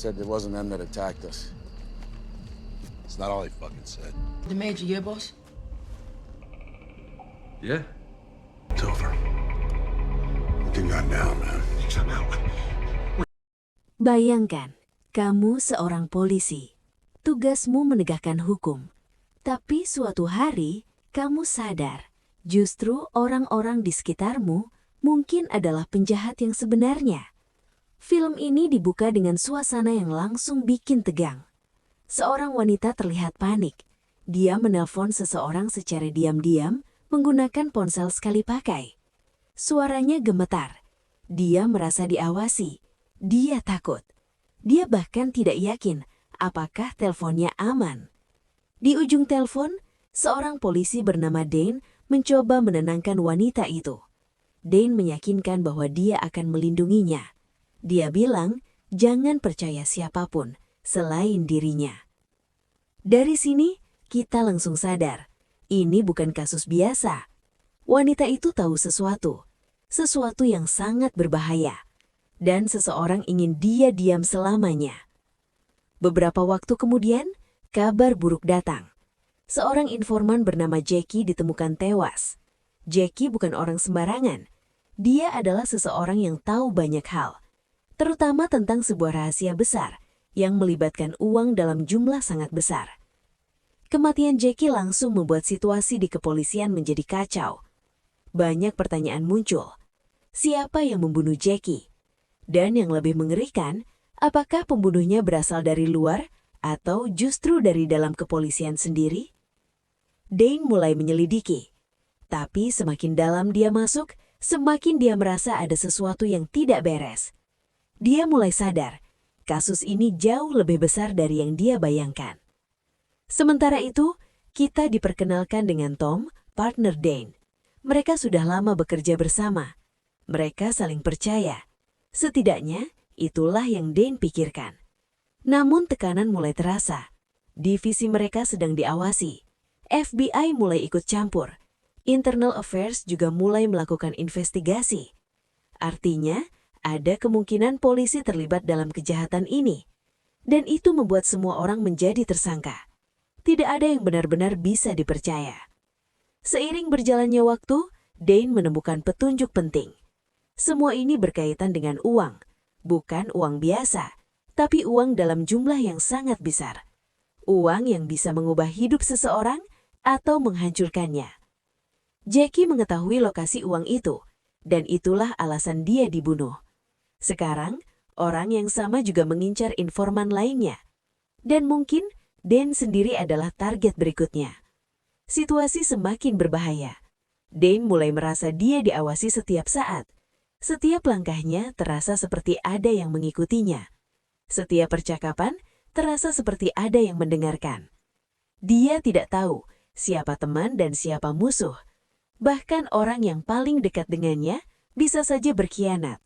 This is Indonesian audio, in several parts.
said it wasn't them that attacked us. It's not all he fucking said. The major, yeah, boss? Yeah. It's over. What you got now, man? I'm out. Bayangkan, kamu seorang polisi. Tugasmu menegakkan hukum. Tapi suatu hari, kamu sadar, justru orang-orang di sekitarmu mungkin adalah penjahat yang sebenarnya. Film ini dibuka dengan suasana yang langsung bikin tegang. Seorang wanita terlihat panik. Dia menelpon seseorang secara diam-diam menggunakan ponsel sekali pakai. Suaranya gemetar. Dia merasa diawasi. Dia takut. Dia bahkan tidak yakin apakah teleponnya aman. Di ujung telepon, seorang polisi bernama Dane mencoba menenangkan wanita itu. Dane meyakinkan bahwa dia akan melindunginya. Dia bilang, jangan percaya siapapun selain dirinya. Dari sini, kita langsung sadar, ini bukan kasus biasa. Wanita itu tahu sesuatu yang sangat berbahaya. Dan seseorang ingin dia diam selamanya. Beberapa waktu kemudian, kabar buruk datang. Seorang informan bernama Jackie ditemukan tewas. Jackie bukan orang sembarangan. Dia adalah seseorang yang tahu banyak hal, terutama tentang sebuah rahasia besar yang melibatkan uang dalam jumlah sangat besar. Kematian Jackie langsung membuat situasi di kepolisian menjadi kacau. Banyak pertanyaan muncul. Siapa yang membunuh Jackie? Dan yang lebih mengerikan, apakah pembunuhnya berasal dari luar atau justru dari dalam kepolisian sendiri? Dane mulai menyelidiki. Tapi semakin dalam dia masuk, semakin dia merasa ada sesuatu yang tidak beres. Dia mulai sadar, kasus ini jauh lebih besar dari yang dia bayangkan. Sementara itu, kita diperkenalkan dengan Tom, partner Dane. Mereka sudah lama bekerja bersama. Mereka saling percaya. Setidaknya, itulah yang Dane pikirkan. Namun tekanan mulai terasa. Divisi mereka sedang diawasi. FBI mulai ikut campur. Internal Affairs juga mulai melakukan investigasi. Artinya, ada kemungkinan polisi terlibat dalam kejahatan ini. Dan itu membuat semua orang menjadi tersangka. Tidak ada yang benar-benar bisa dipercaya. Seiring berjalannya waktu, Dane menemukan petunjuk penting. Semua ini berkaitan dengan uang, bukan uang biasa, tapi uang dalam jumlah yang sangat besar. Uang yang bisa mengubah hidup seseorang atau menghancurkannya. Jackie mengetahui lokasi uang itu, dan itulah alasan dia dibunuh. Sekarang, orang yang sama juga mengincar informan lainnya. Dan mungkin Dane sendiri adalah target berikutnya. Situasi semakin berbahaya. Dane mulai merasa dia diawasi setiap saat. Setiap langkahnya terasa seperti ada yang mengikutinya. Setiap percakapan terasa seperti ada yang mendengarkan. Dia tidak tahu siapa teman dan siapa musuh. Bahkan orang yang paling dekat dengannya bisa saja berkhianat.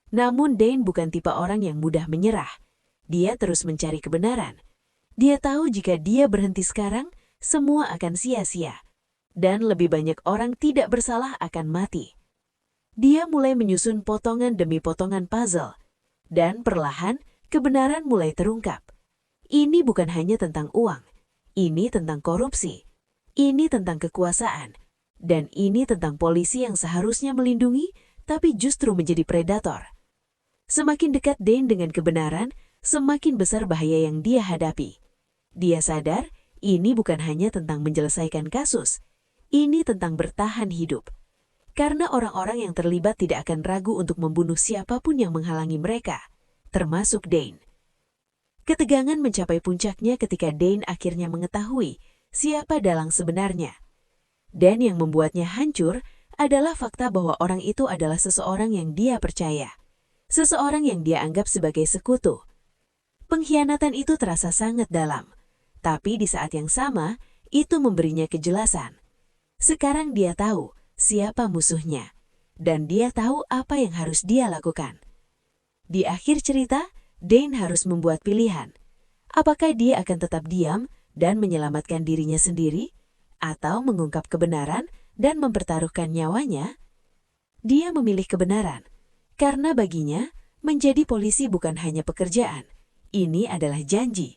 Namun Dane bukan tipe orang yang mudah menyerah. Dia terus mencari kebenaran. Dia tahu jika dia berhenti sekarang, semua akan sia-sia. Dan lebih banyak orang tidak bersalah akan mati. Dia mulai menyusun potongan demi potongan puzzle. Dan perlahan, kebenaran mulai terungkap. Ini bukan hanya tentang uang. Ini tentang korupsi. Ini tentang kekuasaan. Dan ini tentang polisi yang seharusnya melindungi, tapi justru menjadi predator. Semakin dekat Dane dengan kebenaran, semakin besar bahaya yang dia hadapi. Dia sadar, ini bukan hanya tentang menyelesaikan kasus. Ini tentang bertahan hidup. Karena orang-orang yang terlibat tidak akan ragu untuk membunuh siapapun yang menghalangi mereka, termasuk Dane. Ketegangan mencapai puncaknya ketika Dane akhirnya mengetahui siapa dalang sebenarnya. Dan yang membuatnya hancur adalah fakta bahwa orang itu adalah seseorang yang dia percaya. Seseorang yang dia anggap sebagai sekutu. Pengkhianatan itu terasa sangat dalam. Tapi di saat yang sama, itu memberinya kejelasan. Sekarang dia tahu siapa musuhnya, dan dia tahu apa yang harus dia lakukan. Di akhir cerita, Dane harus membuat pilihan. Apakah dia akan tetap diam dan menyelamatkan dirinya sendiri, atau mengungkap kebenaran dan mempertaruhkan nyawanya? Dia memilih kebenaran, karena baginya menjadi polisi bukan hanya pekerjaan, Ini adalah janji.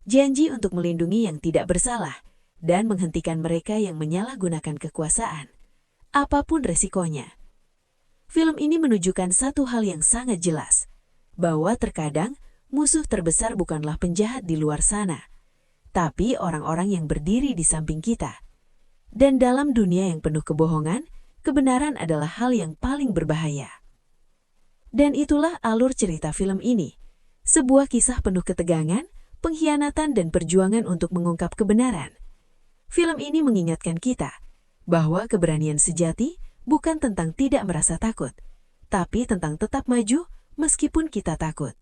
Janji untuk melindungi yang tidak bersalah dan menghentikan mereka yang menyalahgunakan kekuasaan, apapun resikonya. Film ini menunjukkan satu hal yang sangat jelas, bahwa terkadang musuh terbesar bukanlah penjahat di luar sana, tapi orang-orang yang berdiri di samping kita. Dan dalam dunia yang penuh kebohongan, kebenaran adalah hal yang paling berbahaya. Dan itulah alur cerita film ini, sebuah kisah penuh ketegangan, pengkhianatan dan perjuangan untuk mengungkap kebenaran. Film ini mengingatkan kita bahwa keberanian sejati bukan tentang tidak merasa takut, tapi tentang tetap maju meskipun kita takut.